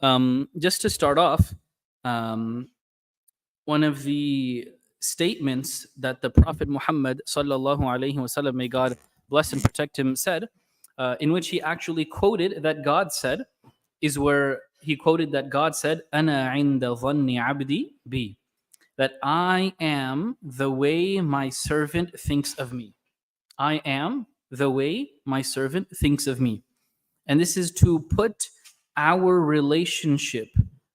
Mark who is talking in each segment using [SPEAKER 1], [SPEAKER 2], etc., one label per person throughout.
[SPEAKER 1] Just to start off, um, one of the statements that the Prophet Muhammad sallallahu alaihi wasallam, may God bless and protect him, said, in which he actually quoted that God said, is where he quoted that God said, "Ana inda dhanni abdi bi," that I am the way my servant thinks of me. I am the way my servant thinks of me. And this is to put our relationship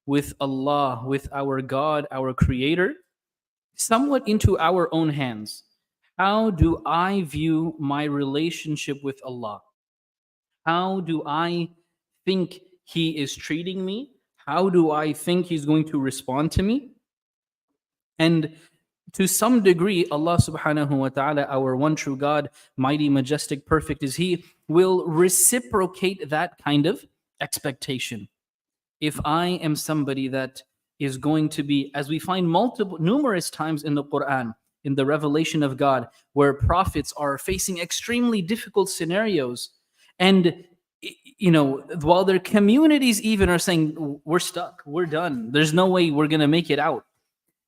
[SPEAKER 1] with Allah, with our God, our Creator, somewhat into our own hands. How do I view my relationship with Allah? How do I think He is treating me? How do I think He's going to respond to me? And to some degree, Allah subhanahu wa ta'ala, our one true God, mighty, majestic, perfect is He, will reciprocate that kind of expectation. If I am somebody that is going to be, as we find numerous times in the Quran, in the revelation of God, where prophets are facing extremely difficult scenarios, and while their communities even are saying, we're stuck, we're done, there's no way we're going to make it out,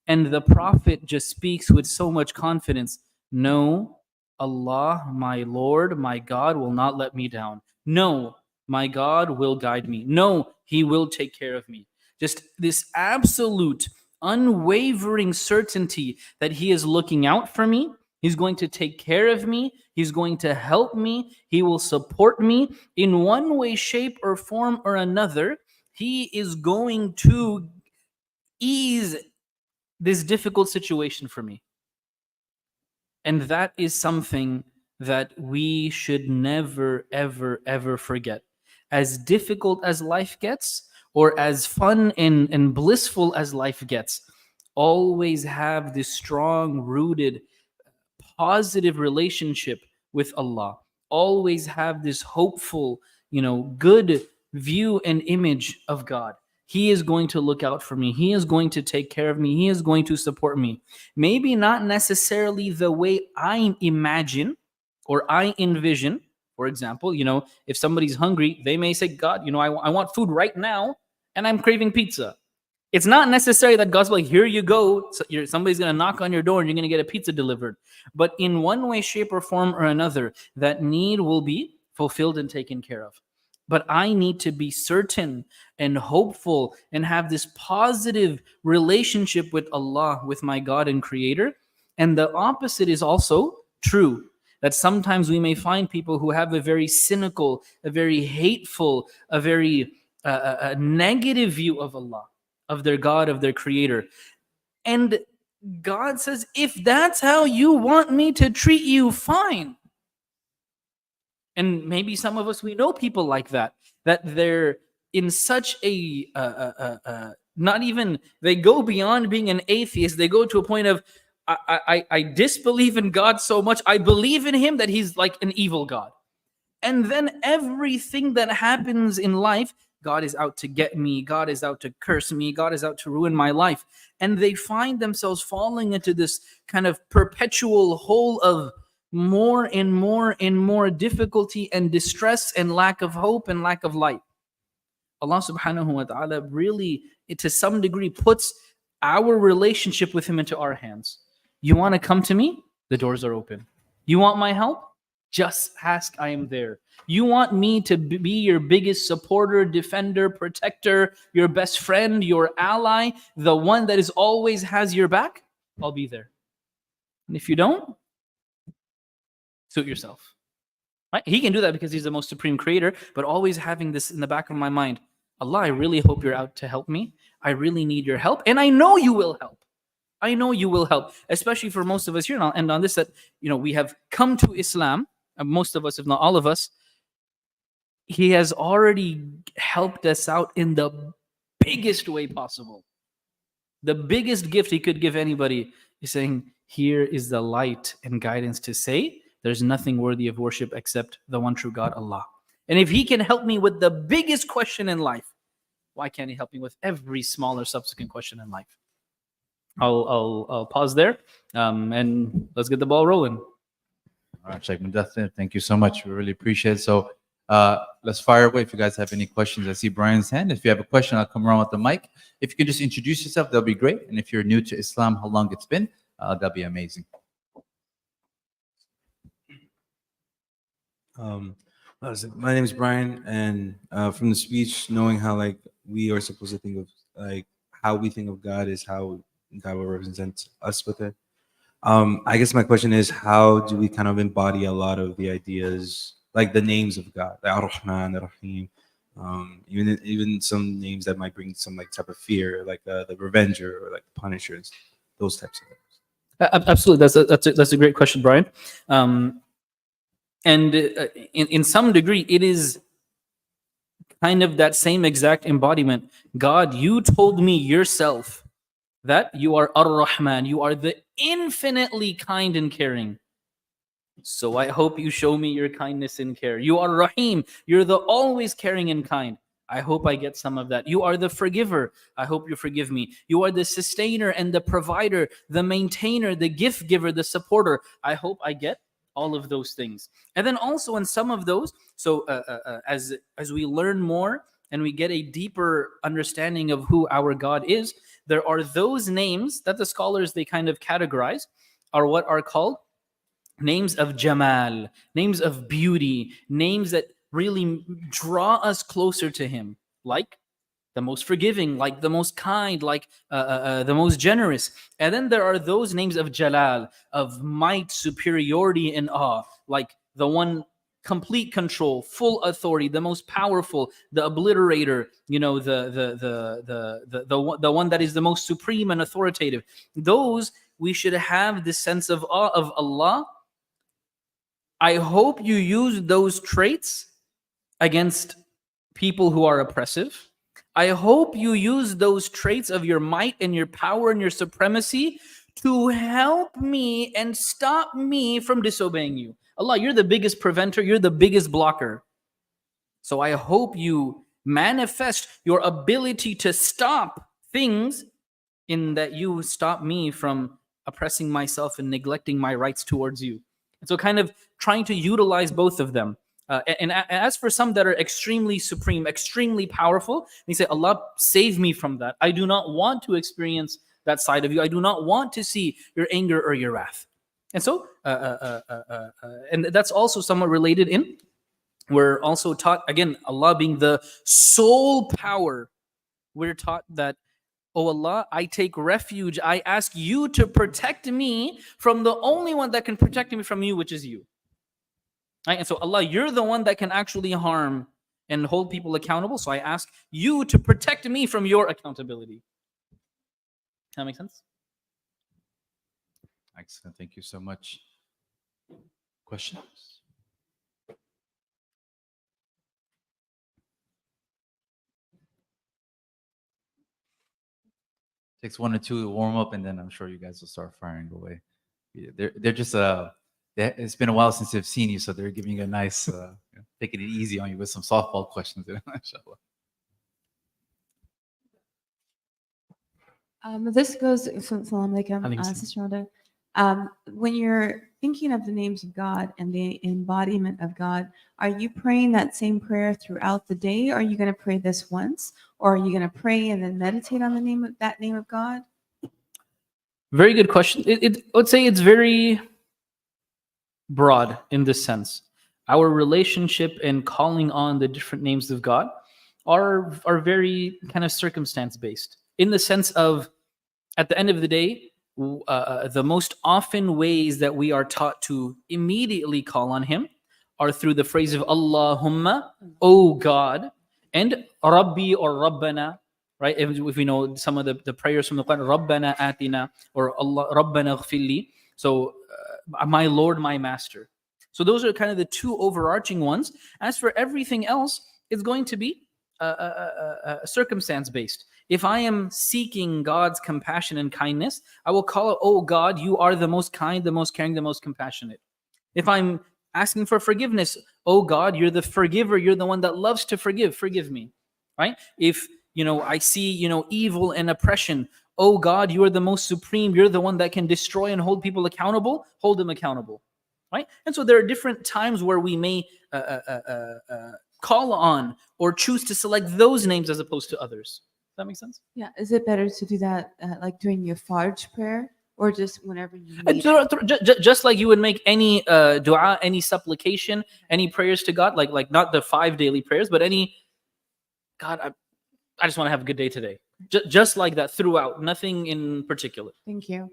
[SPEAKER 1] and the prophet just speaks with so much confidence, no, Allah, my Lord, my God, will not let me down. No, my God will guide me. No, He will take care of me. Just this absolute, unwavering certainty that He is looking out for me. He's going to take care of me. He's going to help me. He will support me in one way, shape, or form or another. He is going to ease this difficult situation for me. And that is something that we should never, ever, ever forget. As difficult as life gets, or as fun and blissful as life gets, always have this strong, rooted, positive relationship with Allah. Always have this hopeful, good view and image of God. He is going to look out for me. He is going to take care of me. He is going to support me. Maybe not necessarily the way I imagine or I envision. For example, if somebody's hungry, they may say, God, I want food right now and I'm craving pizza. It's not necessary that God's like, here you go. Somebody's going to knock on your door and you're going to get a pizza delivered. But in one way, shape, or form or another, that need will be fulfilled and taken care of. But I need to be certain and hopeful and have this positive relationship with Allah, with my God and Creator. And the opposite is also true. That sometimes we may find people who have a very cynical, a very hateful, a very a negative view of Allah, of their God, of their Creator. And God says, if that's how you want me to treat you, fine. And maybe some of us, we know people like that they're in such a, not even, they go beyond being an atheist. They go to a point of, I disbelieve in God so much, I believe in Him that He's like an evil God. And then everything that happens in life, God is out to get me, God is out to curse me, God is out to ruin my life. And they find themselves falling into this kind of perpetual hole of more and more and more difficulty and distress and lack of hope and lack of light. Allah subhanahu wa ta'ala really, to some degree, puts our relationship with Him into our hands. You want to come to me? The doors are open. You want my help? Just ask, I am there. You want me to be your biggest supporter, defender, protector, your best friend, your ally, the one that is always has your back? I'll be there. And if you don't, suit yourself. Right? He can do that because He's the most supreme creator, but always having this in the back of my mind, Allah, I really hope you're out to help me. I really need your help, and I know you will help. I know you will help, especially for most of us here. And I'll end on this, that we have come to Islam, most of us, if not all of us. He has already helped us out in the biggest way possible. The biggest gift He could give anybody is saying, here is the light and guidance to say, there's nothing worthy of worship except the one true God, Allah. And if He can help me with the biggest question in life, why can't He help me with every smaller subsequent question in life? I'll pause there, and let's get the ball rolling.
[SPEAKER 2] All right, Shaykh Mudassir, thank you so much. We really appreciate it. So Let's fire away if you guys have any questions. I see Brian's hand. If you have a question, I'll come around with the mic. If you can just introduce yourself, that'll be great. And if you're new to Islam, how long it's been, that'll be amazing.
[SPEAKER 3] My name is Brian, and from the speech, knowing how like we are supposed to think of like how we think of God is how God will represent us with it. I guess my question is, how do we kind of embody a lot of the ideas, like the names of God, like Ar-Rahman, Ar-Rahim, even some names that might bring some like type of fear, like the Revenger or like the Punishers, those types of things.
[SPEAKER 1] Absolutely, that's a great question, Brian. And in some degree, it is kind of that same exact embodiment. God, you told me yourself that you are Ar-Rahman, you are the infinitely kind and caring. So I hope you show me your kindness and care. You are Rahim, you're the always caring and kind. I hope I get some of that. You are the forgiver. I hope you forgive me. You are the sustainer and the provider, the maintainer, the gift giver, the supporter. I hope I get all of those things. And then also in some of those, so as we learn more and we get a deeper understanding of who our God is, there are those names that the scholars, they kind of categorize, are what are called names of Jamal, names of beauty, names that really draw us closer to Him, like the most forgiving, like the most kind, like the most generous. And then there are those names of Jalal, of might, superiority, and awe, like the one complete control, full authority, the most powerful, the obliterator, the one that is the most supreme and authoritative. Those, we should have this sense of awe of Allah. I hope you use those traits against people who are oppressive. I hope you use those traits of your might and your power and your supremacy to help me and stop me from disobeying you. Allah, you're the biggest preventer, you're the biggest blocker. So I hope you manifest your ability to stop things in that you stop me from oppressing myself and neglecting my rights towards you. And so kind of trying to utilize both of them. And as for some that are extremely supreme, extremely powerful, they say, Allah, save me from that. I do not want to experience that side of you. I do not want to see your anger or your wrath. And so, and that's also somewhat related in, we're also taught, again, Allah being the sole power, we're taught that, oh Allah, I take refuge. I ask you to protect me from the only one that can protect me from you, which is you. Right? And so Allah, you're the one that can actually harm and hold people accountable. So I ask you to protect me from your accountability. Does that make sense?
[SPEAKER 2] Excellent. Thank you so much. Questions? Takes one or two to warm up, and then I'm sure you guys will start firing away. Yeah, they're just it's been a while since they've seen you, so they're giving you a nice taking it easy on you with some softball questions. Inshallah.
[SPEAKER 4] This goes, Salam Alaykum,
[SPEAKER 1] Alaykum salam.
[SPEAKER 4] Sister Mother. When you're thinking of the names of God and the embodiment of God, are you praying that same prayer throughout the day? Or are you going to pray this once? Or are you going to pray and then meditate on the name of that name of God?
[SPEAKER 1] Very good question. I would say it's very broad in this sense. Our relationship and calling on the different names of God are very kind of circumstance based, in the sense of, at the end of the day, the most often ways that we are taught to immediately call on Him are through the phrase of Allahumma, O God, and Rabbi or Rabbana, right? If we know some of the prayers from the Quran, Rabbana Atina or Allah, Rabbana Ghfirli. So, my Lord, my Master. So those are kind of the two overarching ones. As for everything else, it's going to be circumstance based. If I am seeking God's compassion and kindness, I will call out, oh God, you are the most kind, the most caring, the most compassionate. If I'm asking for forgiveness, oh God, you're the forgiver, you're the one that loves to forgive me, right? If, I see, evil and oppression, oh God, you are the most supreme, you're the one that can destroy and hold people accountable, hold them accountable, right? And so there are different times where we may call on or choose to select those names as opposed to others. Does that make sense?
[SPEAKER 4] Yeah. Is it better to do that like during your Fajr prayer or just whenever you need it?
[SPEAKER 1] Just like you would make any dua, any supplication, any prayers to God, like not the 5 daily prayers, but any, God, I just want to have a good day today. Just like that throughout, nothing in particular.
[SPEAKER 4] Thank you.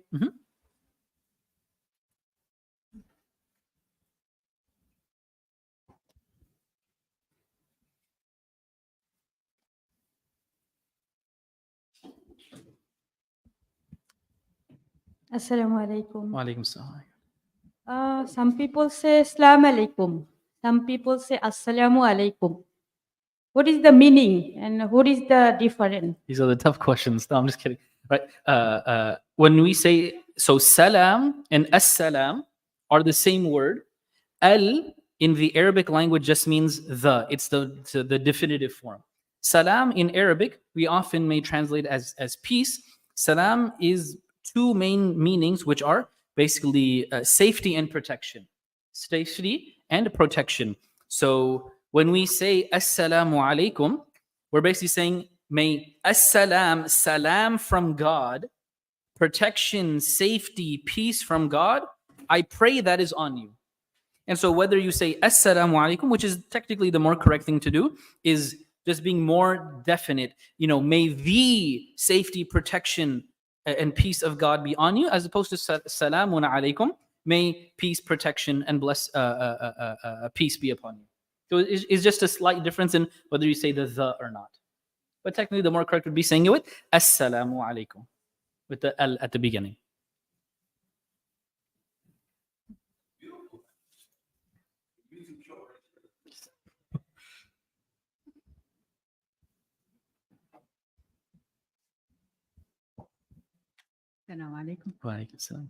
[SPEAKER 5] Assalamu alaikum.
[SPEAKER 1] Wa alaikum salam.
[SPEAKER 5] Some people say Salam Alaikum. Some people say Assalamu Alaikum. What is the meaning and what is the difference?
[SPEAKER 1] These are the tough questions. No, I'm just kidding. Right? When we say, so salam and as-salam are the same word. Al in the Arabic language just means the. It's the definitive form. Salam in Arabic, we often may translate as peace. Salam is two main meanings, which are basically safety and protection. Safety and protection. So when we say Assalamu alaikum, we're basically saying, may as-salam, salam from God, protection, safety, peace from God, I pray that is on you. And so whether you say Assalamu alaikum, which is technically the more correct thing to do, is just being more definite. May the safety, protection, and peace of God be on you, as opposed to Salamun alaikum, may peace, protection, and peace be upon you. So it's just a slight difference in whether you say the or not. But technically, the more correct would be saying it with Assalamu alaikum, with the al at the beginning.
[SPEAKER 6] Assalamu alaikum.
[SPEAKER 1] Wa alaikum salam.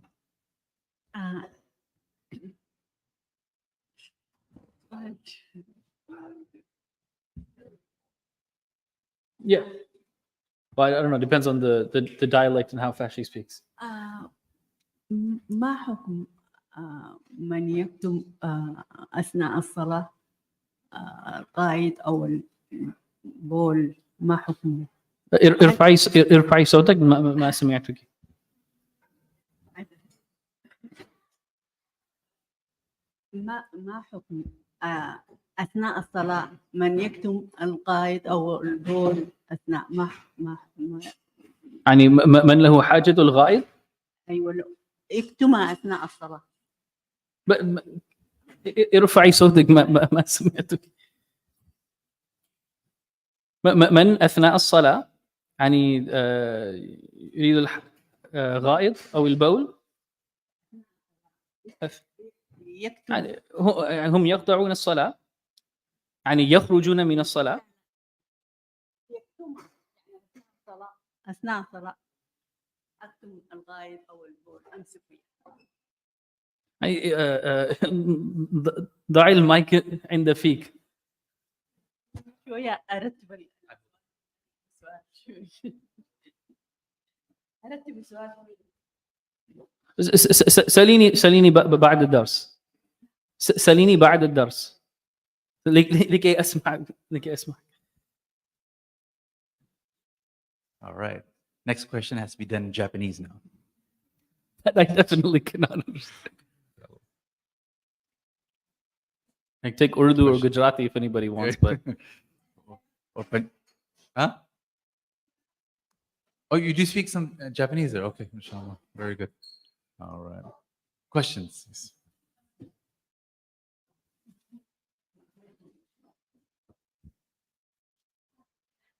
[SPEAKER 1] Yeah. Well, I don't know. Depends on the dialect and how fast she speaks.
[SPEAKER 6] ما حكم من يكتم أثناء الصلاة القائد أو البول ما حكمه؟
[SPEAKER 1] ارفعي صوتك ما سمعتك.
[SPEAKER 6] ما حكم أثناء الصلاة من يكتم القائد أو البول أثناء ما
[SPEAKER 1] يعني من له حاجة الغائط؟
[SPEAKER 6] أيوة يكتمها أثناء الصلاة.
[SPEAKER 1] ارفعي صوتك ما سمعتك. من أثناء الصلاة يعني يريد الغائط أو البول، يعني هم يقطعون الصلاة، يعني يخرجون من الصلاة.
[SPEAKER 6] أثناء الصلاة أكتم الغائط أو البول أمسك فيه.
[SPEAKER 1] ضعي المايك عند فيك.
[SPEAKER 6] شوية أرتب السؤال. أرتب السؤال.
[SPEAKER 1] سأليني بعد الدرس. سأليني بعد الدرس لكي أسمع.
[SPEAKER 2] All right. Next question has to be done in Japanese now.
[SPEAKER 1] I definitely cannot understand. I take Urdu or Gujarati if anybody wants, but
[SPEAKER 2] huh? Oh, you do speak some Japanese there? Okay, inshallah. Very good. All right. Questions?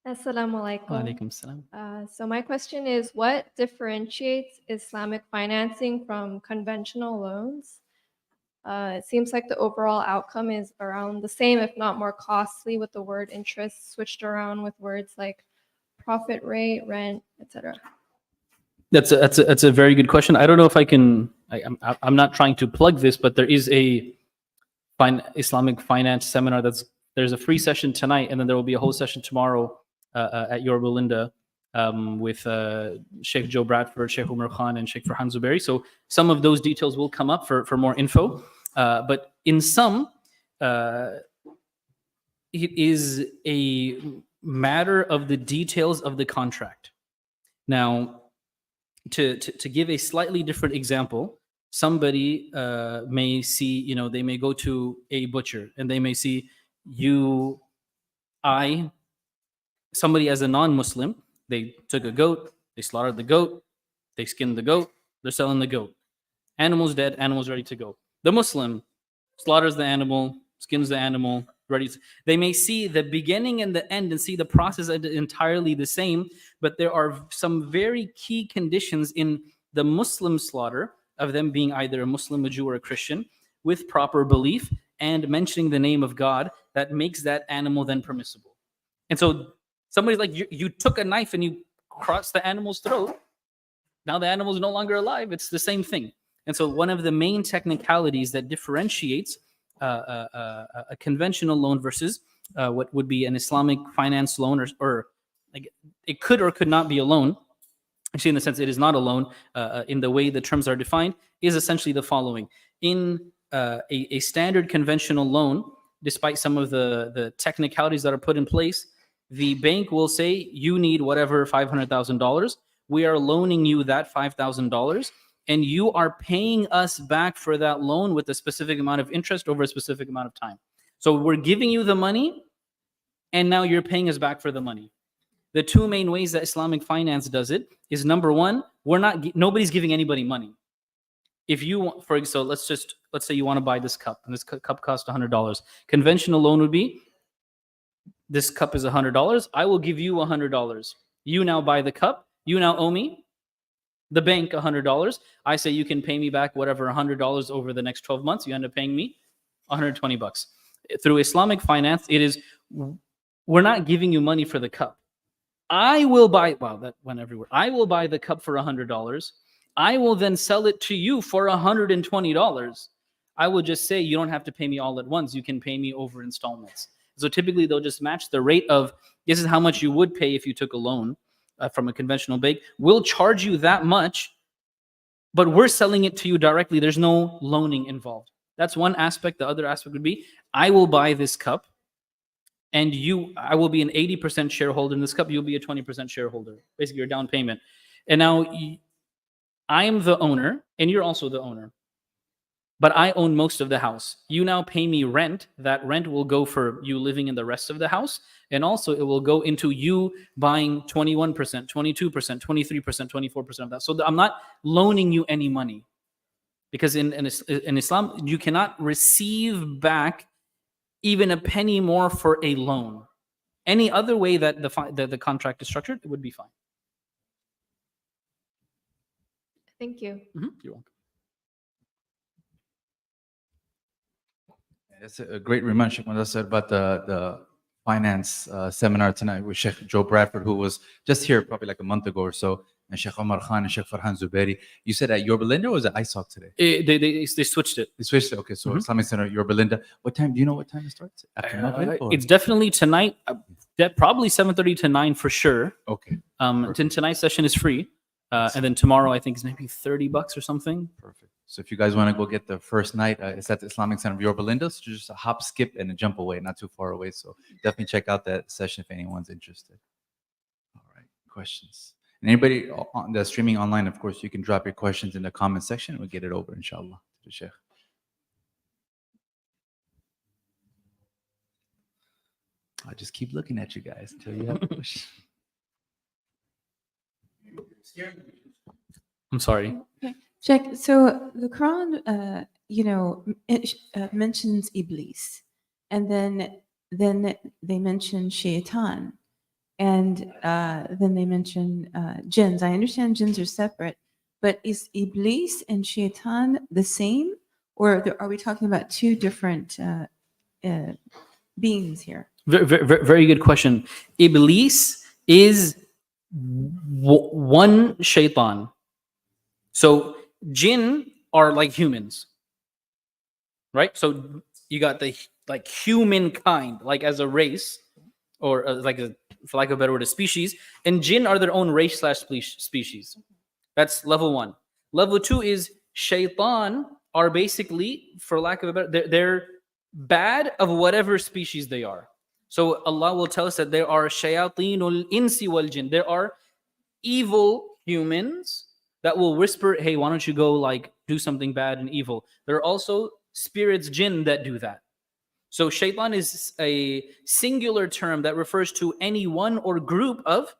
[SPEAKER 7] Assalamu alaikum.
[SPEAKER 1] Walaikum salam.
[SPEAKER 7] So my question is, what differentiates Islamic financing from conventional loans? It seems like the overall outcome is around the same, if not more costly, with the word interest switched around with words like profit rate, rent, etc.
[SPEAKER 1] That's a very good question. I don't know if I can. I'm not trying to plug this, but there is a Islamic finance seminar. There's a free session tonight, and then there will be a whole session tomorrow at Yorba Linda with Sheikh Joe Bradford, Sheikh Umar Khan, and Sheikh Farhan Zubairi. So some of those details will come up for more info. But in some, it is a matter of the details of the contract. Now, to give a slightly different example, somebody may see, they may go to a butcher and they may see you, somebody as a non-Muslim, they took a goat, they slaughtered the goat, they skinned the goat, they're selling the goat. Animal's dead, animal's ready to go. The Muslim slaughters the animal, skins the animal, they may see the beginning and the end and see the process entirely the same, but there are some very key conditions in the Muslim slaughter of them being either a Muslim, a Jew, or a Christian with proper belief and mentioning the name of God that makes that animal then permissible. And so somebody's like, you took a knife and you crossed the animal's throat. Now the animal is no longer alive. It's the same thing. And so one of the main technicalities that differentiates a conventional loan versus what would be an Islamic finance loan, or like it could or could not be a loan. Actually, in the sense it is not a loan, in the way the terms are defined, is essentially the following. In a standard conventional loan, despite some of the technicalities that are put in place, the bank will say, you need whatever, $500,000. We are loaning you that $5,000, and you are paying us back for that loan with a specific amount of interest over a specific amount of time. So we're giving you the money, and now you're paying us back for the money. The two main ways that Islamic finance does it is, number one, nobody's giving anybody money. If you want, let's say you want to buy this cup, and this cup costs $100. Conventional loan would be, this cup is $100. I will give you $100. You now buy the cup. You now owe me, the bank, $100. I say you can pay me back whatever, $100 over the next 12 months. You end up paying me $120. Through Islamic finance, it is, we're not giving you money for the cup. I will buy, wow, that went everywhere. I will buy the cup for $100. I will then sell it to you for $120. I will just say, you don't have to pay me all at once. You can pay me over installments. So typically they'll just match the rate of, this is how much you would pay if you took a loan from a conventional bank. We'll charge you that much, but we're selling it to you directly. There's no loaning involved. That's one aspect. The other aspect would be, I will buy this cup, and I will be an 80% shareholder in this cup. You'll be a 20% shareholder, basically your down payment. And now I am the owner, and you're also the owner. But I own most of the house. You now pay me rent. That rent will go for you living in the rest of the house. And also it will go into you buying 21%, 22%, 23%, 24% of that. So I'm not loaning you any money. Because in Islam, you cannot receive back even a penny more for a loan. Any other way that the contract is structured, it would be fine.
[SPEAKER 7] Thank you.
[SPEAKER 1] You're welcome.
[SPEAKER 2] That's a great reminder, Sheikh Mudassir, about the finance seminar tonight with Sheikh Joe Bradford, who was just here probably like a month ago or so, and Sheikh Omar Khan and Sheikh Farhan Zubairi. You said at Yorba Linda, or was it ISOC today?
[SPEAKER 1] They switched it.
[SPEAKER 2] They switched it. Okay, so Islamic Center, Yorba Linda. What time? Do you know what time it starts? After Maghrib, or?
[SPEAKER 1] It's definitely tonight. Probably 7:30 to 9 for sure.
[SPEAKER 2] Okay.
[SPEAKER 1] Tonight's session is free, and then tomorrow I think is maybe $30 or something.
[SPEAKER 2] Perfect. So if you guys want to go get the first night, it's at the Islamic Center of Yorba Linda. So just a hop, skip, and a jump away, not too far away. So definitely check out that session if anyone's interested. All right, questions. And anybody on the streaming online, of course, you can drop your questions in the comment section. We'll get it over, inshallah, to the Sheikh. I just keep looking at you guys until you have a question.
[SPEAKER 1] I'm sorry.
[SPEAKER 4] Okay. Sheikh, so the Quran, it mentions Iblis, and then they mention Shaitan, and then they mention jinns. I understand jinns are separate, but is Iblis and Shaitan the same, or are we talking about two different beings here?
[SPEAKER 1] Very good question. Iblis is one shaitan. So jinn are like humans, right? So you got the like humankind, like as a race, or for lack of a better word, a species. And jinn are their own race / species. That's level one. Level two is shaitan are basically, for lack of a better, they're bad of whatever species they are. So Allah will tell us that there are shayateen insi wal jinn. There are evil humans that will whisper, hey, why don't you go like do something bad and evil. There are also spirits, jinn, that do that. So shaitan is a singular term that refers to any one or group of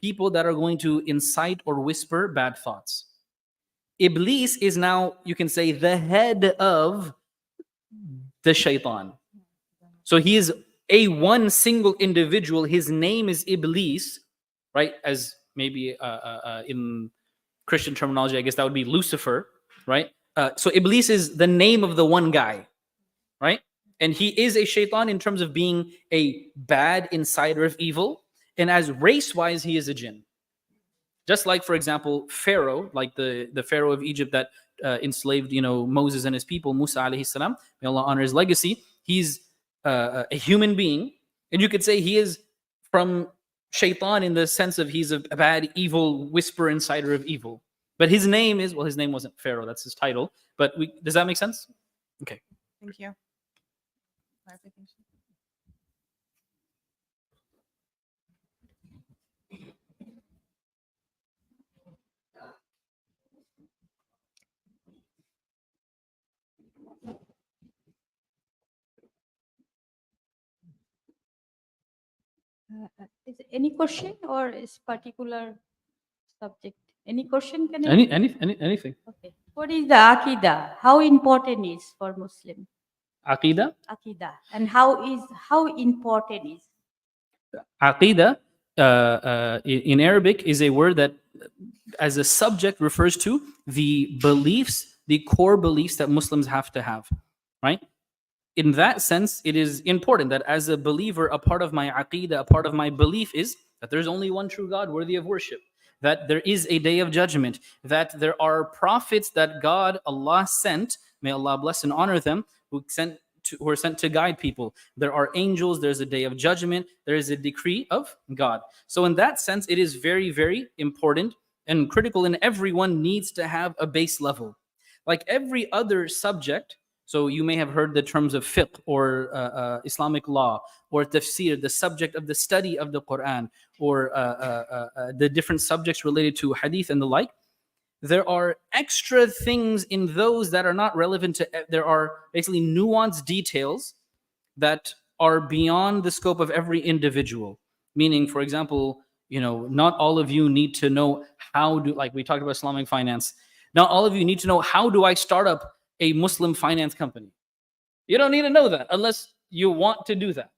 [SPEAKER 1] people that are going to incite or whisper bad thoughts. Iblis is now, you can say, the head of the shaitan. So he is a one single individual. His name is Iblis, right? As maybe in Christian terminology, I guess that would be Lucifer, right? So Iblis is the name of the one guy, right? And he is a shaitan in terms of being a bad insider of evil. And as race-wise, he is a jinn. Just like, for example, Pharaoh, like the Pharaoh of Egypt that enslaved, Moses and his people, Musa alayhi salam, may Allah honor his legacy. He's a human being, and you could say he is from shaitan in the sense of he's a bad, evil whisper insider of evil. But his name is, well, his name wasn't Pharaoh, that's his title. But does that make sense? Okay.
[SPEAKER 4] Thank you. Clarification.
[SPEAKER 5] Is it any question or is particular subject? Any question? Can I?
[SPEAKER 1] Anything.
[SPEAKER 5] Okay. What is the Aqidah? How important is for Muslim?
[SPEAKER 1] Aqidah?
[SPEAKER 5] Aqidah. And how important is?
[SPEAKER 1] Aqidah in Arabic is a word that, as a subject, refers to the beliefs, the core beliefs that Muslims have to have, right? In that sense, it is important that as a believer, a part of my aqidah, a part of my belief is that there's only one true God worthy of worship, that there is a day of judgment, that there are prophets that God, Allah sent, may Allah bless and honor them, who are sent to guide people. There are angels, there's a day of judgment, there is a decree of God. So in that sense, it is very, very important and critical, and everyone needs to have a base level. Like every other subject, so you may have heard the terms of fiqh or Islamic law or tafsir, the subject of the study of the Quran, or the different subjects related to hadith and the like. There are extra things in those that are not relevant to, there are basically nuanced details that are beyond the scope of every individual. Meaning, for example, not all of you need to know like we talked about Islamic finance, not all of you need to know how do I start up a Muslim finance company. You don't need to know that unless you want to do that.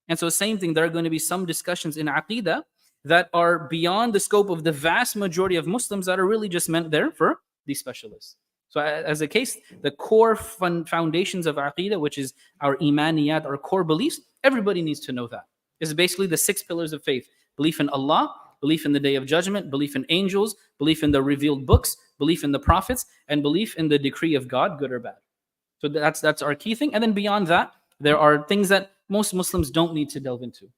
[SPEAKER 1] And so same thing, there are going to be some discussions in Aqidah that are beyond the scope of the vast majority of Muslims that are really just meant there for these specialists. So as a case, the core foundations of Aqidah, which is our imaniyat, our core beliefs, everybody needs to know that. It's basically the 6 pillars of faith: belief in Allah, belief in the day of judgment, belief in angels, belief in the revealed books, belief in the prophets, and belief in the decree of God, good or bad. So that's our key thing. And then beyond that, there are things that most Muslims don't need to delve into.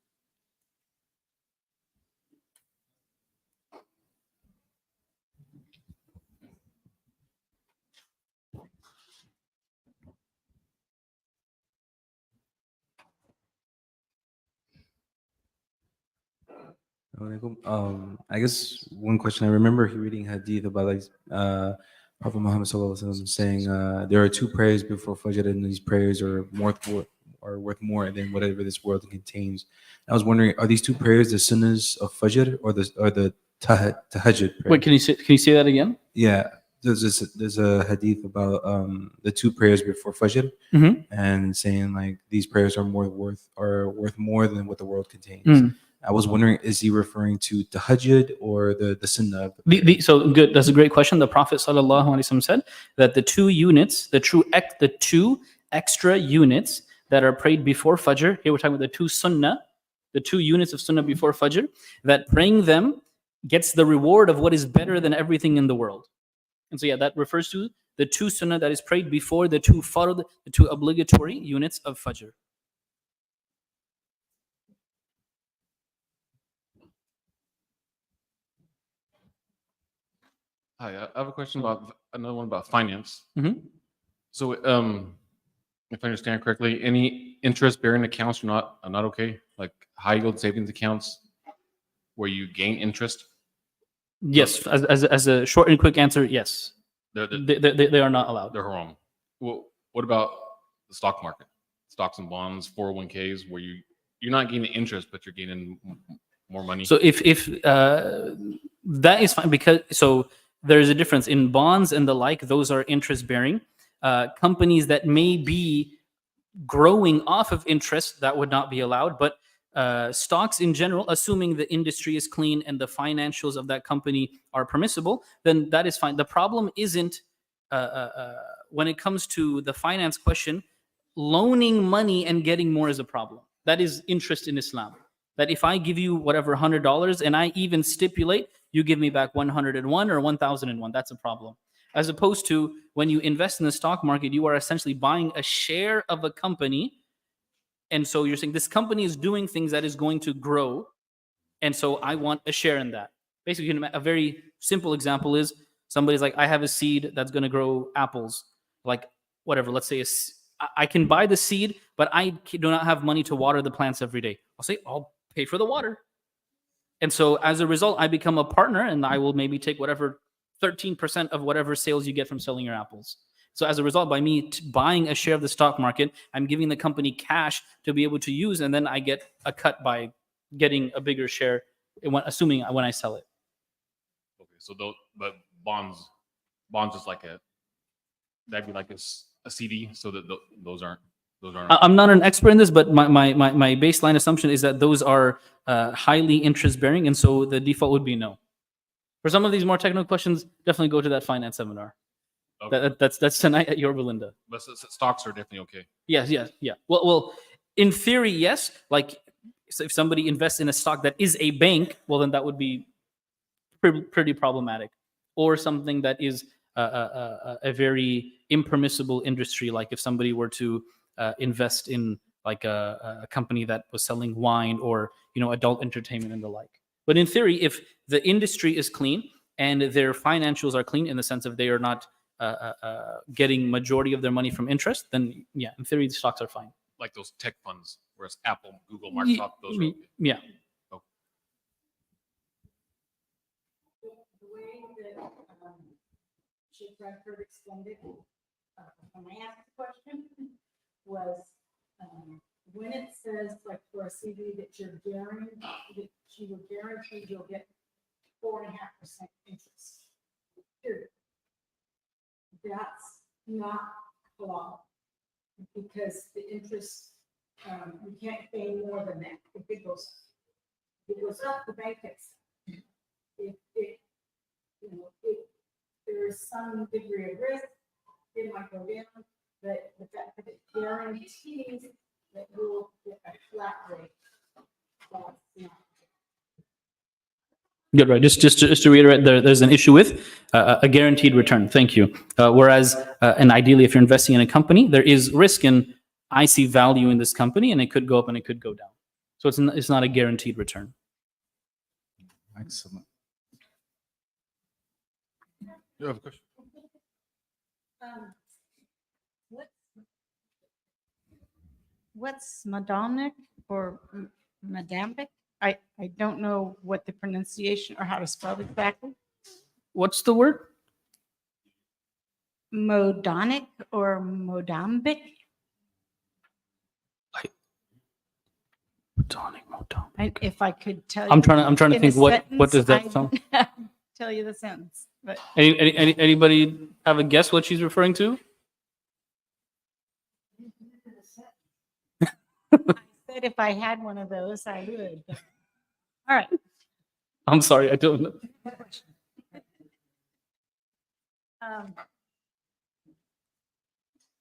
[SPEAKER 3] I guess one question, I remember reading hadith about Prophet Muhammad sallallahu alaihi wasallam saying there are 2 prayers before Fajr, and these prayers are worth more than whatever this world contains. I was wondering, are these 2 prayers the sunnahs of Fajr or the tahajjud prayer?
[SPEAKER 1] Wait, can you say that again?
[SPEAKER 3] Yeah, there's a hadith about the 2 prayers before Fajr, and saying like these prayers are worth more than what the world contains. I was wondering, is he referring to tahajjud or the sunnah?
[SPEAKER 1] So good. That's a great question. The Prophet ﷺ said that the 2 units, the 2 extra units that are prayed before Fajr, here we're talking about the 2 sunnah, the 2 units of sunnah before Fajr, that praying them gets the reward of what is better than everything in the world. And so yeah, that refers to the 2 sunnah that is prayed before the 2 fard, the 2 obligatory units of Fajr.
[SPEAKER 8] Hi, I have a question about another one about finance.
[SPEAKER 1] Mm-hmm.
[SPEAKER 8] So, if I understand correctly, any interest-bearing accounts are not okay, like high-yield savings accounts where you gain interest.
[SPEAKER 1] Yes, as a short and quick answer, yes.
[SPEAKER 8] They're
[SPEAKER 1] They are not allowed.
[SPEAKER 8] they're wrong. Well, what about the stock market, stocks and bonds, 401ks, where you're not gaining interest, but you're gaining more money?
[SPEAKER 1] So if that is fine, because so there's a difference in bonds and the like. Those are interest bearing. Companies that may be growing off of interest, that would not be allowed. But stocks in general, assuming the industry is clean and the financials of that company are permissible, then that is fine. The problem isn't when it comes to the finance question. Loaning money and getting more is a problem. That is interest in Islam. That if I give you whatever $100 and I even stipulate you give me back 101 or 1001, that's a problem. As opposed to when you invest in the stock market, you are essentially buying a share of a company. And so you're saying this company is doing things that is going to grow. And so I want a share in that. Basically, a very simple example is somebody's like, I have a seed that's going to grow apples. Like, whatever, let's say I can buy the seed, but I do not have money to water the plants every day. I'll say, I'll pay for the water. And so as a result, I become a partner and I will maybe take whatever 13% of whatever sales you get from selling your apples. So as a result, by me buying a share of the stock market, I'm giving the company cash to be able to use, and then I get a cut by getting a bigger share, assuming when I sell it.
[SPEAKER 8] Okay, so but bonds is like that'd be like a CD, so that those aren't.
[SPEAKER 1] I'm not an expert in this, but my baseline assumption is that those are highly interest bearing, and so the default would be no. For some of these more technical questions, definitely go to that finance seminar.
[SPEAKER 8] Okay.
[SPEAKER 1] That's tonight at Yorba Linda.
[SPEAKER 8] But stocks are definitely okay.
[SPEAKER 1] Yes. Well, in theory, yes. Like, so if somebody invests in a stock that is a bank, well, then that would be pretty problematic. Or something that is a very impermissible industry, like if somebody were to invest in like a company that was selling wine or adult entertainment and the like. But in theory, if the industry is clean and their financials are clean in the sense of they are not getting majority of their money from interest, then yeah, in theory, the stocks are fine.
[SPEAKER 8] Like those tech funds, whereas Apple, Google, Microsoft, those are okay.
[SPEAKER 1] Yeah.
[SPEAKER 8] Okay.
[SPEAKER 9] The way that Shaykh Bradford explained it, when I asked the question, was when it says like for a CD that you're guaranteed, that you were guaranteed you'll get 4.5% interest. Period. That's not halal because the interest you can't pay more than that. If it goes up, the bank takes it. If there is some degree of risk, it might go down, but the fact that it guarantees that you'll get a flat rate, that's not.
[SPEAKER 1] Good, right. Just to reiterate, there's an issue with a guaranteed return. Thank you. Whereas, and ideally, if you're investing in a company, there is risk in I see value in this company, and it could go up and it could go down. So it's not a guaranteed return.
[SPEAKER 2] Excellent.
[SPEAKER 8] You have a question?
[SPEAKER 9] What's Madonic or Madambic? I don't know what the pronunciation or how to spell it exactly.
[SPEAKER 1] What's the word?
[SPEAKER 9] Modonic or Modambic? If I could tell you.
[SPEAKER 1] I'm trying to
[SPEAKER 9] in a
[SPEAKER 1] think what does that
[SPEAKER 9] sentence,
[SPEAKER 1] sound?
[SPEAKER 9] I tell you the sentence, but
[SPEAKER 1] Anybody have a guess what she's referring to?
[SPEAKER 9] I said if I had one of those, I would. All right.
[SPEAKER 1] I'm sorry, I don't know.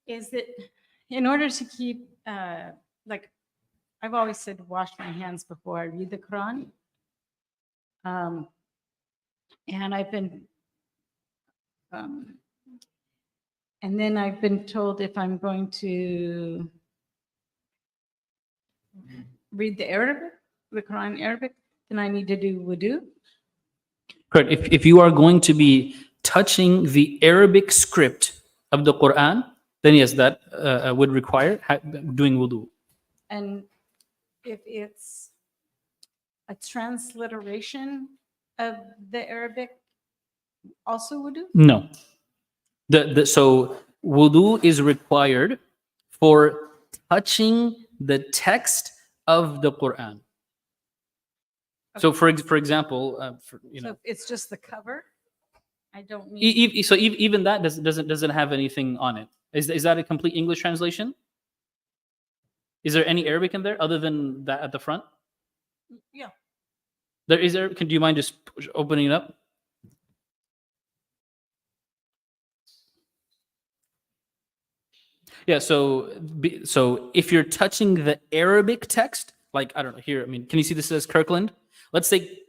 [SPEAKER 9] Is it in order to keep like I've always said wash my hands before I read the Quran, and I've been and then I've been told if I'm going to read the Quran in Arabic, then I need to do wudu.
[SPEAKER 1] Correct. If you are going to be touching the Arabic script of the Quran, then yes, that would require doing wudu.
[SPEAKER 9] And if it's a transliteration of the Arabic, also wudu?
[SPEAKER 1] No. So wudu is required for touching the text of the Quran. So for example,
[SPEAKER 9] So if it's just the cover, I don't need.
[SPEAKER 1] even that doesn't have anything on it. Is that a complete English translation? Is there any Arabic in there other than that at the front?
[SPEAKER 9] Yeah.
[SPEAKER 1] There is there. Do you mind just opening it up? Yeah. So if you're touching the Arabic text, like I don't know here. I mean, can you see this says Kirkland? Let's say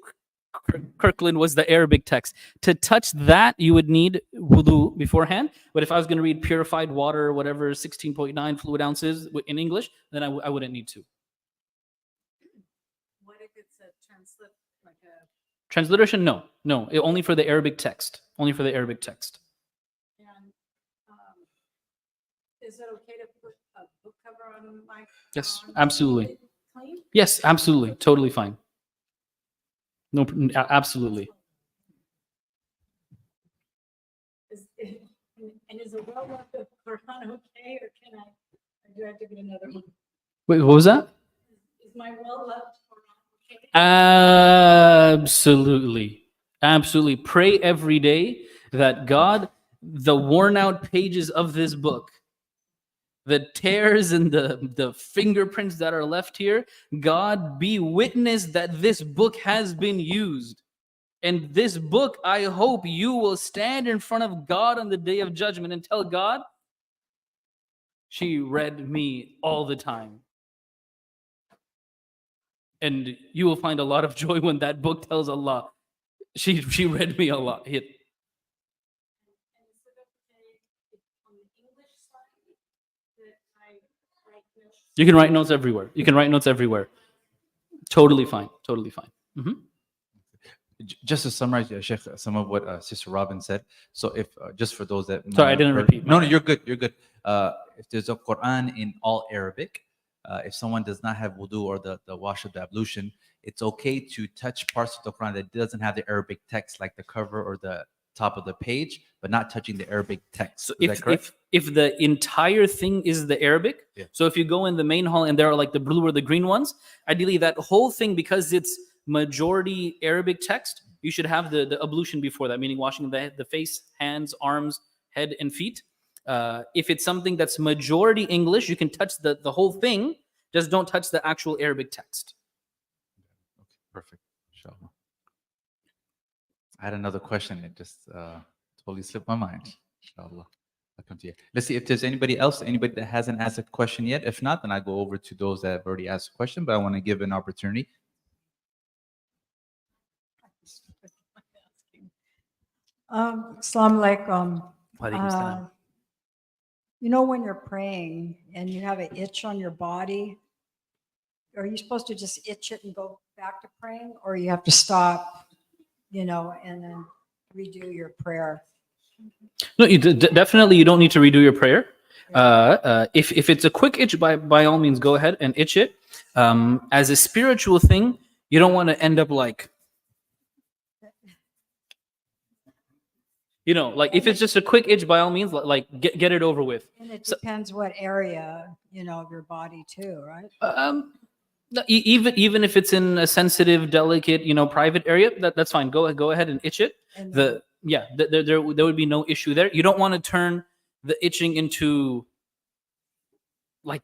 [SPEAKER 1] Kirkland was the Arabic text. To touch that, you would need wudu beforehand. But if I was going to read purified water, whatever 16.9 fluid ounces in English, then I wouldn't need to.
[SPEAKER 9] What if it's a
[SPEAKER 1] Transliteration? No. Only for the Arabic text. Only for the Arabic text.
[SPEAKER 9] and is it okay to put a book cover on my?
[SPEAKER 1] Yes,
[SPEAKER 9] on
[SPEAKER 1] absolutely.
[SPEAKER 9] it clean?
[SPEAKER 1] Yes, absolutely. Totally fine. No, absolutely.
[SPEAKER 9] And is a well-loved Quran okay, or can I? Or do I have to get another one?
[SPEAKER 1] Wait, what was that?
[SPEAKER 9] Is my well-loved Quran okay?
[SPEAKER 1] Absolutely. Pray every day that God, the worn out pages of this book, the tears and the fingerprints that are left here, God be witness that this book has been used. And this book, I hope you will stand in front of God on the day of judgment and tell God, she read me all the time. And you will find a lot of joy when that book tells Allah, she read me a lot.
[SPEAKER 9] And is it okay if on the English side that I write notes?
[SPEAKER 1] You can write notes everywhere. Totally fine. Mhm.
[SPEAKER 2] Just to summarize, Shaykh, some of what Sister Robin said. So if just for those that might
[SPEAKER 1] Sorry, I
[SPEAKER 2] have
[SPEAKER 1] didn't
[SPEAKER 2] heard-
[SPEAKER 1] repeat.
[SPEAKER 2] No, you're good. You're good. If there's a Quran in all Arabic, if someone does not have wudu or the wash of the ablution, it's okay to touch parts of the Quran that doesn't have the Arabic text, like the cover or the top of the page, but not touching the Arabic text.
[SPEAKER 1] So
[SPEAKER 2] Is that correct?
[SPEAKER 1] if the entire thing is the Arabic,
[SPEAKER 2] Yeah.
[SPEAKER 1] so if you go in the main hall and there are like the blue or the green ones, ideally that whole thing, because it's majority Arabic text, you should have the ablution before that, meaning washing the face, hands, arms, head, and feet. If it's something that's majority English, you can touch the whole thing, just don't touch the actual Arabic text.
[SPEAKER 2] Okay, perfect. Inshallah. I had another question. It just totally slipped my mind. Inshallah. I'll come to you. Let's see if there's anybody that hasn't asked a question yet. If not, then I go over to those that have already asked a question, but I want to give an opportunity.
[SPEAKER 10] Salam Alaikum.
[SPEAKER 1] Walaikum salam.
[SPEAKER 10] You know, when you're praying and you have an itch on your body, are you supposed to just itch it and go back to praying, or you have to stop, and then redo your prayer?
[SPEAKER 1] No, definitely you don't need to redo your prayer. If it's a quick itch, by all means, go ahead and itch it. As a spiritual thing, you don't want to end up like, like if it's just a quick itch, by all means, like get it over with.
[SPEAKER 10] And it depends what area, of your body too, right?
[SPEAKER 1] No, even if it's in a sensitive, delicate, private area, that's fine. Go ahead and itch it.
[SPEAKER 10] And
[SPEAKER 1] There would be no issue there. You don't want to turn the itching into like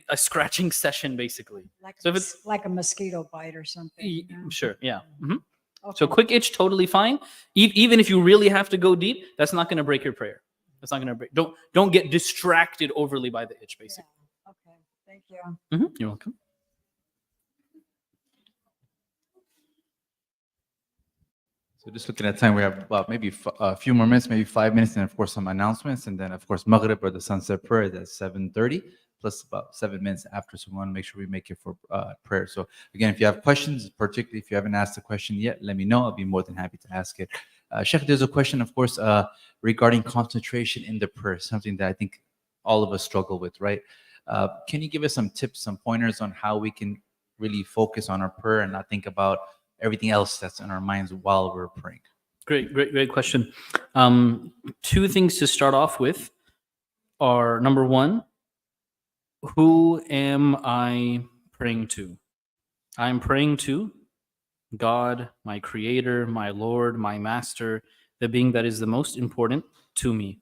[SPEAKER 1] a scratching session, basically. So if it's
[SPEAKER 10] like a mosquito bite or something.
[SPEAKER 1] sure, yeah. Mhm.
[SPEAKER 10] Okay.
[SPEAKER 1] So quick itch, totally fine. Even if you really have to go deep, that's not going to break your prayer. That's not going to break. Don't get distracted overly by the itch, basically.
[SPEAKER 10] Yeah. Okay. Thank you.
[SPEAKER 1] You're welcome.
[SPEAKER 2] So just looking at time, we have about maybe a few more minutes, maybe 5 minutes, and of course some announcements, and then of course Maghrib or the sunset prayer is at 7:30, plus about 7 minutes after. So we want to make sure we make it for prayer. So again, if you have questions, particularly if you haven't asked a question yet, let me know. I'll be more than happy to ask it. Sheikh, there's a question, of course, regarding concentration in the prayer, something that I think all of us struggle with, right? Can you give us some tips, some pointers on how we can really focus on our prayer and not think about everything else that's in our minds while we're praying?
[SPEAKER 1] Great question. Two things to start off with are, number one, who am I praying to? I'm praying to God, my creator, my Lord, my master, the being that is the most important to me.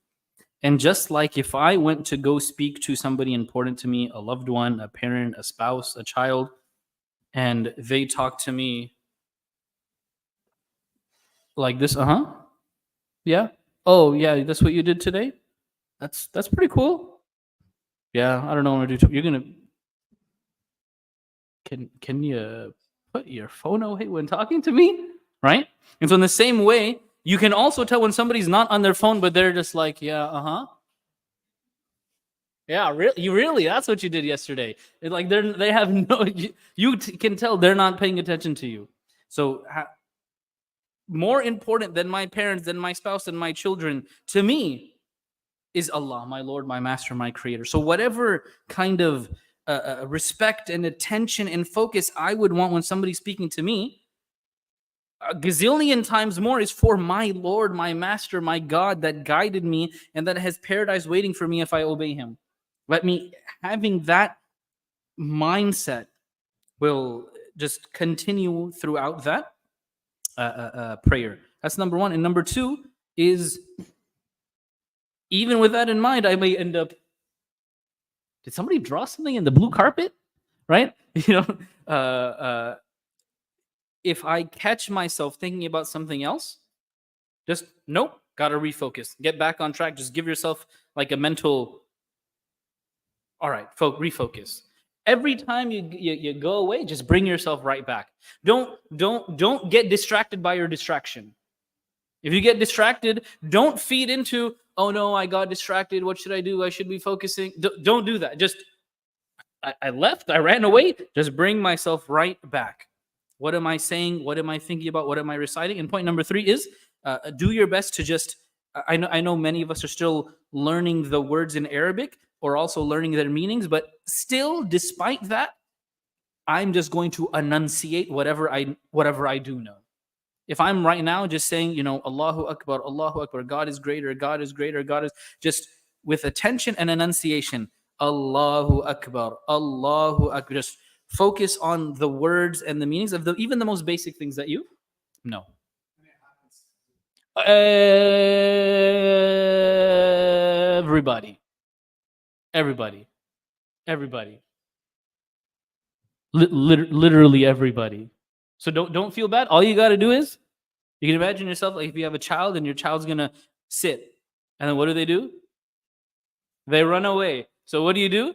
[SPEAKER 1] And just like if I went to go speak to somebody important to me, a loved one, a parent, a spouse, a child, and they talk to me like this, yeah, oh yeah, that's what you did today. That's pretty cool. Yeah, I don't know what to do. You're gonna can you put your phone away when talking to me, right? And so in the same way, you can also tell when somebody's not on their phone, but they're just like, yeah, yeah, really, you really, that's what you did yesterday. It's like they have no, can tell they're not paying attention to you. So more important than my parents, than my spouse, than my children, to me, is Allah, my Lord, my Master, my Creator. So whatever kind of respect and attention and focus I would want when somebody's speaking to me, a gazillion times more is for my Lord, my Master, my God that guided me and that has paradise waiting for me if I obey Him. Let me, having that mindset will just continue throughout that prayer. That's number one. And number two is, even with that in mind, I may end up, did somebody draw something in the blue carpet? Right? If I catch myself thinking about something else, just nope, gotta refocus, get back on track. Just give yourself like a mental, all right, refocus. Every time you go away, just bring yourself right back. Don't get distracted by your distraction. If you get distracted, don't feed into, oh no, I got distracted. What should I do? I should be focusing. Don't do that. Just, I left, I ran away. Just bring myself right back. What am I saying? What am I thinking about? What am I reciting? And point number three is, do your best to just, I know many of us are still learning the words in Arabic or also learning their meanings, but still, despite that, I'm just going to enunciate whatever I do know. If I'm right now just saying, Allahu Akbar, God is greater, God is greater, God is, just with attention and enunciation, Allahu Akbar, just focus on the words and the meanings of even the most basic things that you know. Everybody. Literally everybody. So don't feel bad. All you got to do is, you can imagine yourself like if you have a child and your child's gonna sit, and then what do? They run away. So what do?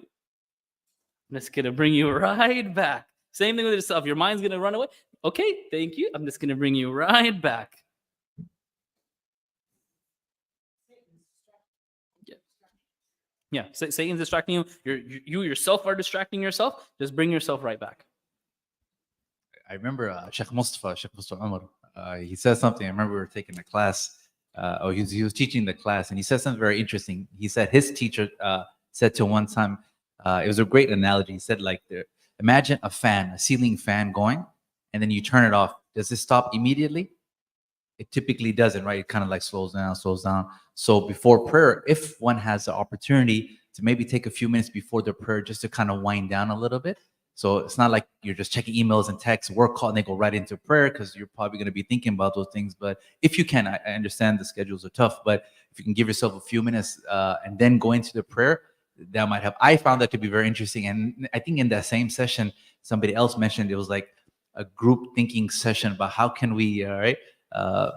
[SPEAKER 1] I'm just gonna bring you right back. Same thing with yourself. Your mind's gonna run away. Okay, thank you. I'm just gonna bring you right back. Yeah. Satan's distracting you. You yourself are distracting yourself. Just bring yourself right back.
[SPEAKER 2] I remember Shaykh Mustafa Umar, he said something. I remember we were taking a class, he was teaching the class, and he said something very interesting. He said his teacher said to him one time, it was a great analogy. He said, like, imagine a ceiling fan going, and then you turn it off. Does it stop immediately? It typically doesn't, right? It kind of like slows down. So before prayer, if one has the opportunity to maybe take a few minutes before the prayer just to kind of wind down a little bit. So it's not like you're just checking emails and texts, work call, and they go right into prayer, because you're probably going to be thinking about those things. But if you can, I understand the schedules are tough, but if you can give yourself a few minutes and then go into the prayer, that might help. I found that to be very interesting. And I think in that same session, somebody else mentioned it was like a group thinking session about how can we,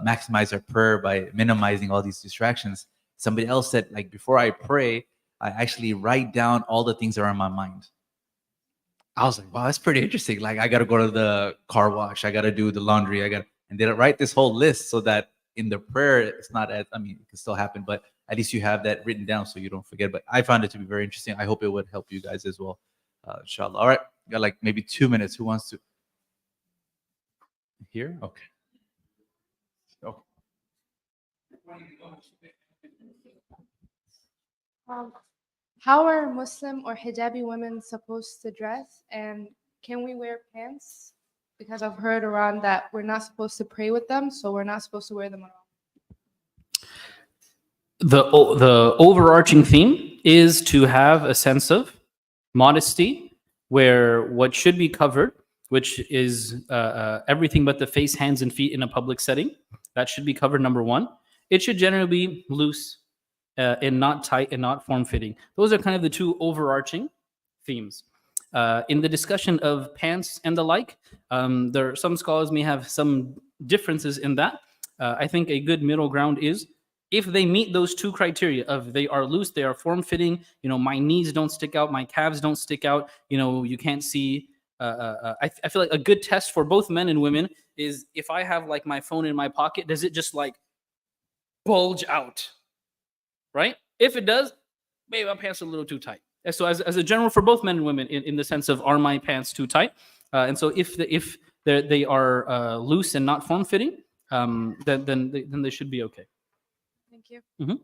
[SPEAKER 2] maximize our prayer by minimizing all these distractions. Somebody else said, like, before I pray, I actually write down all the things that are in my mind. I was like, wow, that's pretty interesting. Like, I got to go to the car wash. I got to do the laundry. And then I write this whole list so that in the prayer, it's not as, it can still happen, but at least you have that written down so you don't forget. But I found it to be very interesting. I hope it would help you guys as well. Inshallah. All right. Got like maybe 2 minutes. Who wants to? Here? Okay.
[SPEAKER 11] How are Muslim or hijabi women supposed to dress? And can we wear pants? Because I've heard around that we're not supposed to pray with them, so we're not supposed to wear them at all.
[SPEAKER 1] The overarching theme is to have a sense of modesty, where what should be covered, which is everything but the face, hands, and feet in a public setting, that should be covered. Number one, it should generally be loose and not tight and not form fitting. Those are kind of the two overarching themes. In the discussion of pants and the like, some scholars may have some differences in that. I think a good middle ground is if they meet those two criteria of they are loose, they are form fitting, my knees don't stick out, my calves don't stick out, you can't see. I feel like a good test for both men and women is if I have like my phone in my pocket, does it just like bulge out? Right? If it does, maybe my pants are a little too tight. And so as a general for both men and women in the sense of are my pants too tight? And so if they are loose and not form fitting, then they should be okay.
[SPEAKER 11] Thank you.
[SPEAKER 1] Mm-hmm.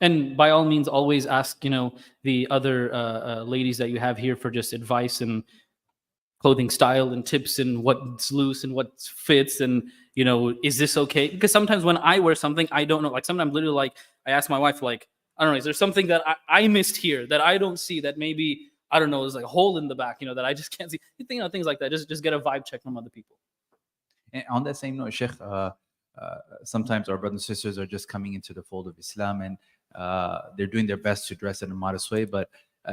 [SPEAKER 1] And by all means, always ask the other ladies that you have here for just advice and clothing style and tips and what's loose and what fits and is this okay? Because sometimes when I wear something, I don't know. Like sometimes literally like I ask my wife like, I don't know, is there something that I missed here that I don't see that maybe I don't know, there's like a hole in the back, that I just can't see. Things like that. Just get a vibe check from other people.
[SPEAKER 2] And on that same note, Sheikh, sometimes our brothers and sisters are just coming into the fold of Islam and they're doing their best to dress in a modest way. But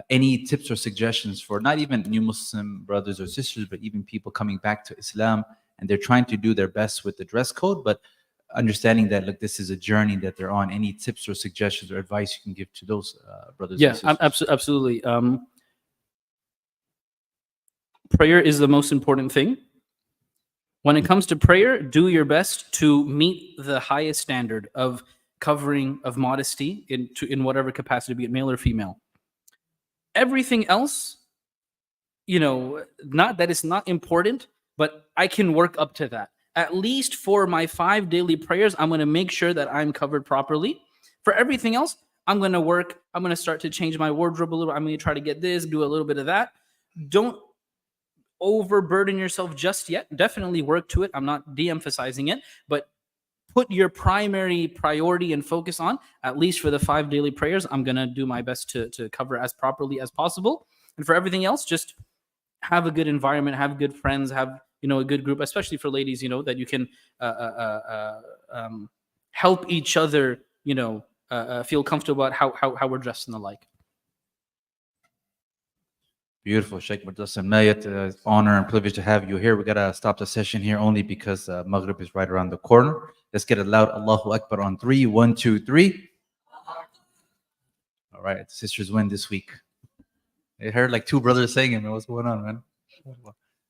[SPEAKER 2] any tips or suggestions for not even new Muslim brothers or sisters, but even people coming back to Islam and they're trying to do their best with the dress code, but understanding that look, this is a journey that they're on. Any tips or suggestions or advice you can give to those brothers and sisters?
[SPEAKER 1] Yeah, absolutely. Prayer is the most important thing. When it comes to prayer, do your best to meet the highest standard of covering, of modesty in whatever capacity, be it male or female. Everything else, not that it's not important, but I can work up to that. At least for my 5 daily prayers, I'm going to make sure that I'm covered properly. For everything else, I'm going to start to change my wardrobe a little. I'm going to try to get this, do a little bit of that. Don't overburden yourself just yet. Definitely work to it. I'm not de-emphasizing it, but put your primary priority and focus on, at least for the 5 daily prayers, I'm going to do my best to cover as properly as possible. And for everything else, just have a good environment, have good friends, have, a good group, especially for ladies, that you can help each other, feel comfortable about how we're dressed and the like.
[SPEAKER 2] Beautiful, Shaykh Mudassir Mayet. Honor and privilege to have you here. We got to stop the session here only because Maghrib is right around the corner. Let's get a loud Allahu Akbar on 3. 1, 2, 3. All right, the sisters win this week. I heard like 2 brothers saying it, man. What's going on, man?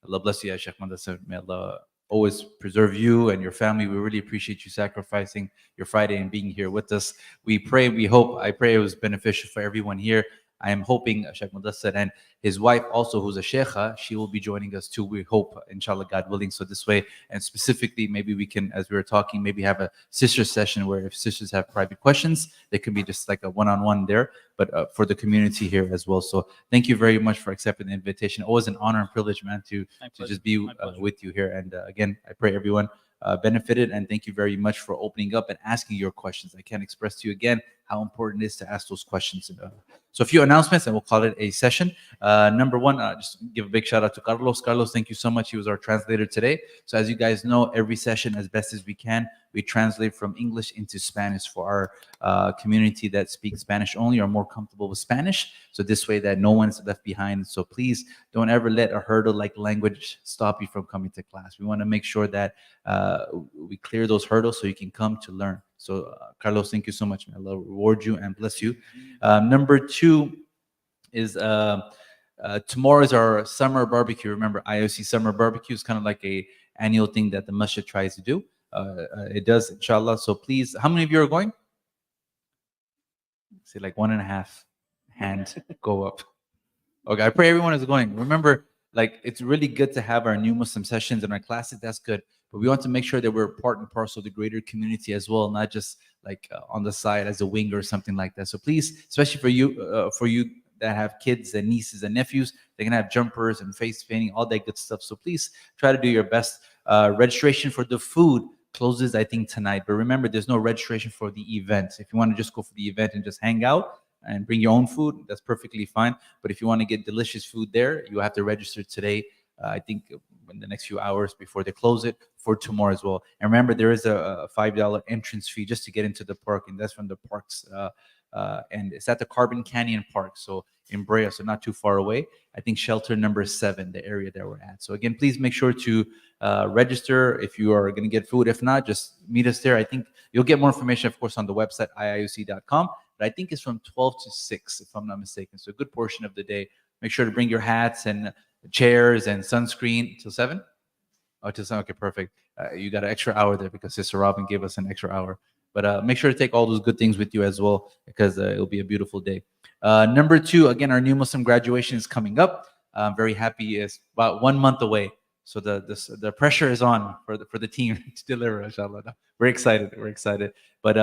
[SPEAKER 2] Allah bless you, Shaykh Mudassir. May Allah always preserve you and your family. We really appreciate you sacrificing your Friday and being here with us. I pray it was beneficial for everyone here. I am hoping Shaykh Mudassir and his wife also, who's a Shaykha, she will be joining us too. We hope, inshallah, God willing. So this way, and specifically, maybe we can, as we were talking, maybe have a sister session where if sisters have private questions, they can be just like a one-on-one there, but for the community here as well. So thank you very much for accepting the invitation. Always an honor and privilege, man, to just be with you here. And again, I pray everyone benefited, and thank you very much for opening up and asking your questions. I can't express to you again how important it is to ask those questions. So a few announcements and we'll call it a session. Number one, just give a big shout out to Carlos. Carlos, thank you so much. He was our translator today. So as you guys know, every session, as best as we can, we translate from English into Spanish for our community that speaks Spanish only or more comfortable with Spanish. So this way that no one's left behind. So please don't ever let a hurdle like language stop you from coming to class. We want to make sure that we clear those hurdles so you can come to learn. So Carlos, thank you so much. May Allah reward you and bless you. Number two is tomorrow is our summer barbecue. Remember, IOC summer barbecue is kind of like a annual thing that the masjid tries to do. It does, inshallah. So please, how many of you are going? See, like 1.5 hand go up. Okay, I pray everyone is going. Remember, like it's really good to have our new Muslim sessions and our classes. That's good, but we want to make sure that we're part and parcel of the greater community as well, not just like on the side as a wing or something like that. So please, especially for you that have kids and nieces and nephews, they're gonna have jumpers and face painting, all that good stuff. So please try to do your best. Registration for the food closes, I think, tonight. But remember, there's no registration for the event. If you want to just go for the event and just hang out and bring your own food, that's perfectly fine. But if you want to get delicious food there, you have to register today. I think in the next few hours before they close it for tomorrow as well. And remember, there is a $5 entrance fee just to get into the park, and that's from the parks. And it's at the Carbon Canyon Park, so in Brea, so not too far away. I think shelter number 7, the area that we're at. So again, please make sure to register if you are going to get food. If not, just meet us there. I think you'll get more information, of course, on the website iiuc.com. But I think it's from 12 to 6, if I'm not mistaken. So a good portion of the day. Make sure to bring your hats and chairs and sunscreen till 7. Oh, till 7. Okay, perfect. You got an extra hour there because Sister Robin gave us an extra hour. But make sure to take all those good things with you as well, because it'll be a beautiful day. Number 2, again, our new Muslim graduation is coming up. I'm very happy. It's about 1 month away. So the pressure is on for the team to deliver, inshallah. We're excited. We're excited. But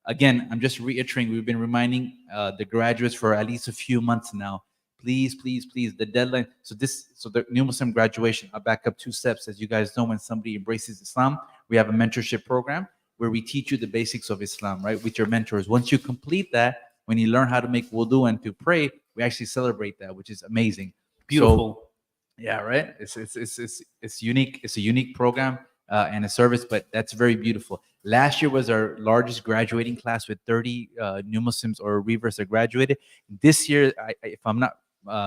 [SPEAKER 2] again, I'm just reiterating, we've been reminding the graduates for at least a few months now. Please, please, please, the deadline. So the new Muslim graduation, I'll back up 2 steps. As you guys know, when somebody embraces Islam, we have a mentorship program where we teach you the basics of Islam, right, with your mentors. Once you complete that, when you learn how to make wudu and to pray, we actually celebrate that, which is amazing.
[SPEAKER 1] Beautiful.
[SPEAKER 2] So, yeah, right. It's unique. It's a unique program and a service, but that's very beautiful. Last year was our largest graduating class with 30 new Muslims or reverse that graduated. This year, if I'm not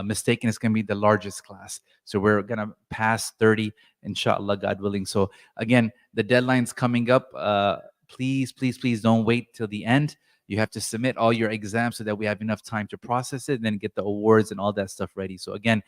[SPEAKER 2] mistaken, it's going to be the largest class. So we're going to pass 30, inshallah, God willing. So again, the deadline's coming up. Please, please, please don't wait till the end. You have to submit all your exams so that we have enough time to process it and then get the awards and all that stuff ready. So again,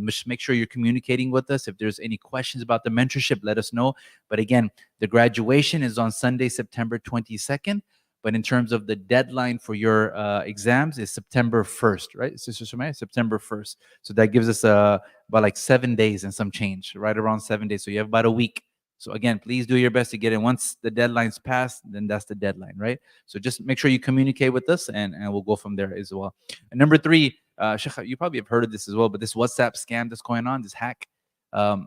[SPEAKER 2] just make sure you're communicating with us. If there's any questions about the mentorship, let us know. But again, the graduation is on Sunday, September 22nd. But in terms of the deadline for your exams is September 1st, right, Sister Sumaya? September 1st. So that gives us about like 7 days and some change, right around 7 days. So you have about a week. So again, please do your best to get in. Once the deadline's passed, then that's the deadline, right? So just make sure you communicate with us, and we'll go from there as well. And number 3, Shaykh, you probably have heard of this as well, but this WhatsApp scam that's going on, this hack. I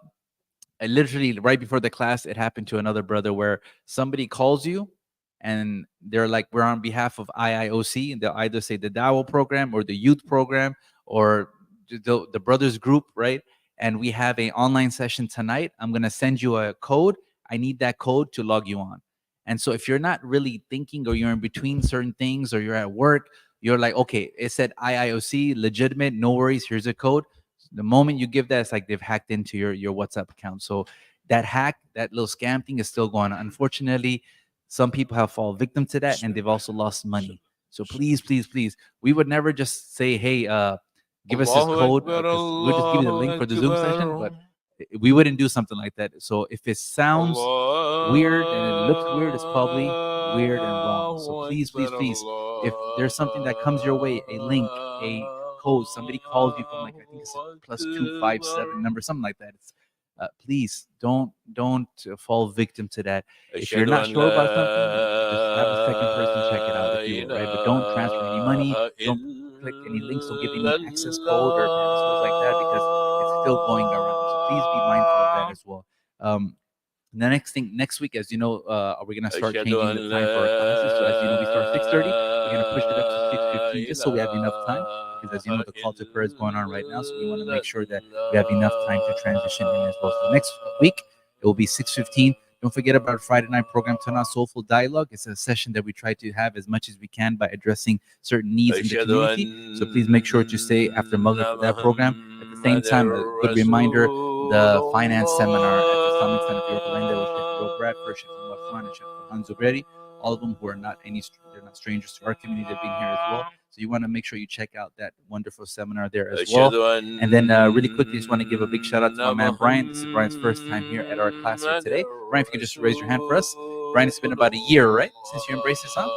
[SPEAKER 2] literally, right before the class, it happened to another brother where somebody calls you and they're like, we're on behalf of IIOC, and they'll either say the Dawah program or the youth program or the brothers group, right? And we have an online session tonight. I'm going to send you a code. I need that code to log you on. And so if you're not really thinking, or you're in between certain things, or you're at work, you're like, okay, it said IIOC, legitimate, no worries, here's a code. The moment you give that, it's like they've hacked into your WhatsApp account. So that hack, that little scam thing is still going on. Unfortunately, some people have fallen victim to that, and they've also lost money. So please, please, please, we would never just say, hey, give us this code. We'll just give you the link for the Zoom session, but we wouldn't do something like that. So if it sounds weird and it looks weird, it's probably weird and wrong. So please, please, please, if there's something that comes your way, a link, a code, somebody calls you from like, I think it's a +257 number, something like that. It's, please don't fall victim to that. If you're not sure about something, just have a second person check it out if you will, right? But don't transfer any money, don't click any links, don't give any access code or passwords like that, because it's still going around. So please be mindful of that as well. The next week, as you know, we're gonna start changing the time for our classes. So as you know, we start 6:30. We're gonna push it up to 6:15, just so we have enough time. Because as you know, the call to prayer is going on right now, so we want to make sure that we have enough time to transition in as well. So next week it will be 6:15. Don't forget about our Friday night program, Tana Soulful Dialogue. It's a session that we try to have as much as we can by addressing certain needs in the community. So please make sure to stay after Maghrib for that program. At the same time, a good reminder, the finance seminar at the Islamic Center of York Linda with Sheikh Bill Bradford, Sheikh Umar Khan, and Sheikh Farhan Zubreri, all of them who are not they're not strangers to our community. They've been here as well. So you want to make sure you check out that wonderful seminar there as well. And then really quickly, just want to give a big shout out to my man Brian. This is Brian's first time here at our class here today. Brian, if you could just raise your hand for us. Brian, it's been about a year, right, since you embraced Islam?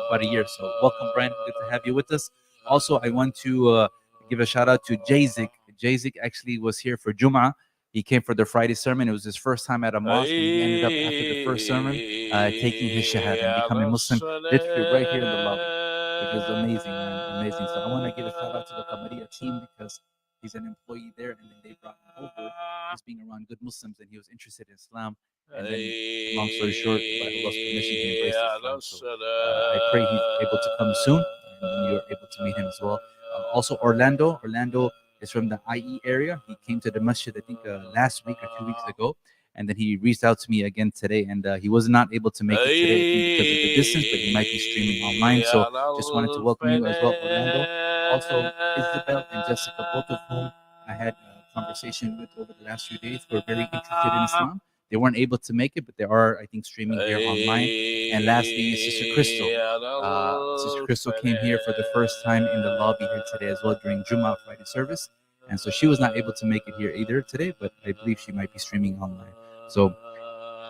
[SPEAKER 2] About a year. So welcome, Brian. Good to have you with us. Also, I want to give a shout out to Jazik. Jazik actually was here for Jum'ah. He came for the Friday sermon. It was his first time at a mosque, and he ended up after the first sermon taking his shahada and becoming Muslim literally right here in the lobby, which is amazing, man, amazing. So I want to give a shout out to the Qamariya team because he's an employee there, and then they brought him over. He's being around good Muslims, and he was interested in Islam. And then, long story short, by Allah's permission, he embraced Islam. So I pray he's able to come soon, and then you're able to meet him as well. Also, Orlando is from the IE area. He came to the masjid, I think, last week or 2 weeks ago. And then he reached out to me again today, and he was not able to make it today because of the distance, but he might be streaming online. So just wanted to welcome you as well, Orlando. Also, Isabel and Jessica, both of whom I had a conversation with over the last few days, were very interested in Islam. They weren't able to make it, but they are, I think, streaming here online. And lastly, Sister Crystal. Sister Crystal came here for the first time in the lobby here today as well during Jummah Friday service. And so she was not able to make it here either today, but I believe she might be streaming online. So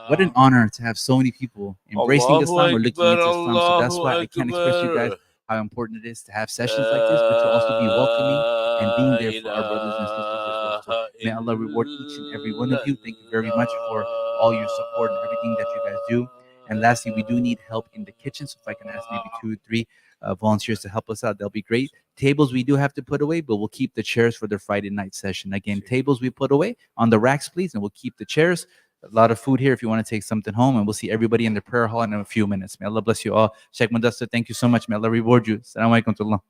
[SPEAKER 2] what an honor to have so many people embracing Islam or looking into Islam. So that's why I can't express to you guys how important it is to have sessions like this, but to also be welcoming and being there for our brothers and sisters as well. So may Allah reward each and every one of you. Thank you very much for all your support and everything that you guys do. And lastly, we do need help in the kitchen. So if I can ask maybe 2 or 3 volunteers to help us out, that'll be great. Tables we do have to put away, but we'll keep the chairs for the Friday night session. Again, tables we put away on the racks, please, and we'll keep the chairs. A lot of food here if you want to take something home, and we'll see everybody in the prayer hall in a few minutes. May Allah bless you all. Shaykh Mudassir, thank you so much. May Allah reward you. Assalamu alaikum.